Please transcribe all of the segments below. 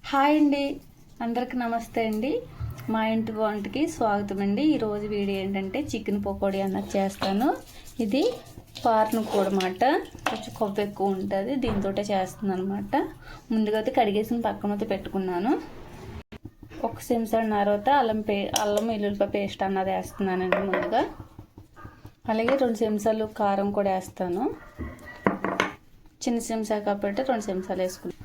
Hi అండి, అందరికి నమస్తే అండి. మా ఇంటి వంటకి స్వాగతం అండి. ఈరోజు వీడియో ఏంటంటే చికెన్ పకోడీ అన్నది చేస్తాను. ఇది పార్ను కూడా మాట, కొంచెం కొవ్వు ఎక్కువ ఉంటుంది, దీంతో చేస్తున్నాను అనమాట. ముందుగా అయితే కడిగేసిన పక్కన అయితే పెట్టుకున్నాను. ఒక చెంచాన్నర అల్లం వెల్లుల్లిపాయ పేస్ట్ అన్నది వేస్తున్నానండి ముందుగా. అలాగే 2 చెంచాలు కారం కూడా వేస్తాను. చిన్న చెంచా కాబట్టి 2 చెంచాలు వేసుకున్నాను.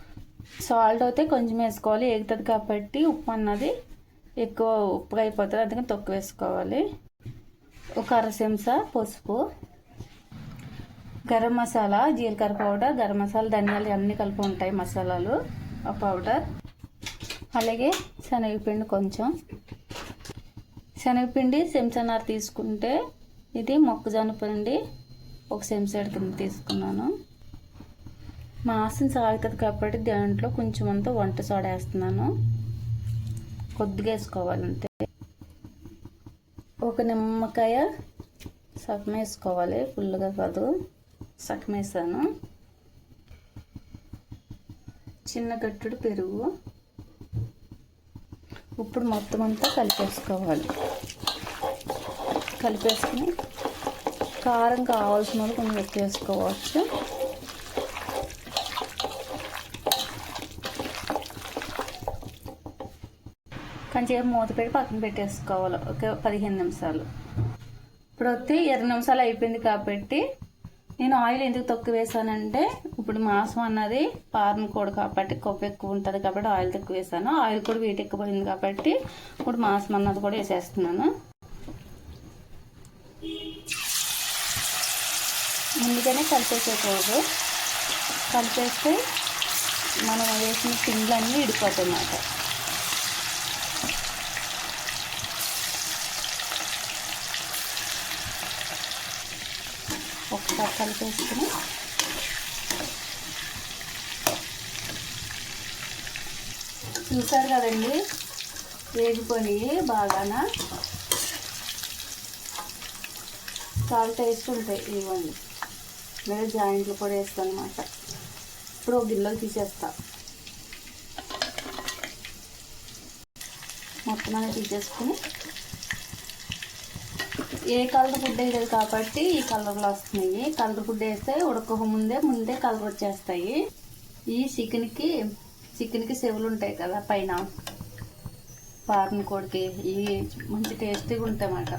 సాల్ట్ అయితే కొంచెం వేసుకోవాలి, ఎగుతుంది కాబట్టి ఉప్పు అన్నది ఎక్కువ ఉప్పుగా అయిపోతుంది, అందుకని తక్కువ వేసుకోవాలి. ఒక అర చెంచా పసుపు, గరం మసాలా, జీలకర్ర పౌడర్, గరం మసాలా, ధనియాలు అన్నీ కలిపి ఉంటాయి మసాలాలు ఆ పౌడర్. అలాగే శనగపిండి కొంచెం, శనగపిండి చెంచాన్నర తీసుకుంటే ఇది మొక్కజొన్న పిండి 1 చెంచా కింద తీసుకున్నాను. మాసం సాగుతుంది కాబట్టి దాంట్లో కొంచెం అంతా వంట సోడా వేస్తున్నాను, కొద్దిగా వేసుకోవాలి అంతే. ఒక నిమ్మకాయ సగం వేసుకోవాలి, ఫుల్గా కాదు, సగం వేసాను. చిన్న గట్టుడు పెరుగు. ఇప్పుడు మొత్తం అంతా కలిపేసుకోవాలి. కలిపేసుకుని కారం కావాల్సిన వాళ్ళు కొంచెం ఎక్కువ వేసుకోవచ్చు. కొంచెం మూత పెట్టి పక్కన పెట్టేసుకోవాలి ఒక 15 నిమిషాలు. ఇప్పుడు వస్తే 20 నిమిషాలు అయిపోయింది కాబట్టి నేను ఆయిల్ ఎందుకు తక్కువ వేసానంటే, ఇప్పుడు మాంసం అన్నది పార్ను కూడా కాబట్టి కొవ్వు ఎక్కువ ఉంటుంది కాబట్టి ఆయిల్ తక్కువ వేసాను. ఆయిల్ కూడా వీటి ఎక్కువ పడింది కాబట్టి ఇప్పుడు మాంసం అన్నది కూడా వేసేస్తున్నాను. ముందుగానే కలిపేసేకూడదు, కలిపేస్తే మనం వేసిన పిండ్లన్నీ ఇడిపోతాయి అన్నమాట. ఒకసారి కలిపేసుకుని చూసారు కదండి, వేగిపోయి బాగాన చాలా టేస్ట్ ఉంటాయి. ఇవ్వండి, లేదా జాయింట్లు కూడా వేస్తాను అనమాట. ఇప్పుడు ఒక గిన్నెలో తీసేస్తా, మొత్తం అనేది తీసేసుకుని, ఏ కలర్ ఫుడ్ వేయలేదు కాబట్టి ఈ కలర్లో వస్తున్నాయి. కలర్ ఫుడ్ వేస్తే ఉడకక ముందే కలర్ వచ్చేస్తాయి. ఈ చికెన్కి చెవులు ఉంటాయి కదా పైన, పార్ను కోడికి ఇవి మంచి టేస్టీగా ఉంటాయి అన్నమాట.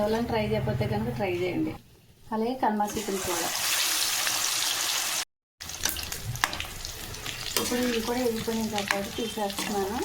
ఎవరైనా ట్రై చేయకపోతే కనుక ట్రై చేయండి. అలాగే కల్మా చికెన్ కూడా. ఇప్పుడు ఇవి కూడా వెళ్ళిపోయినాయి కాబట్టి తీసేస్తున్నాను.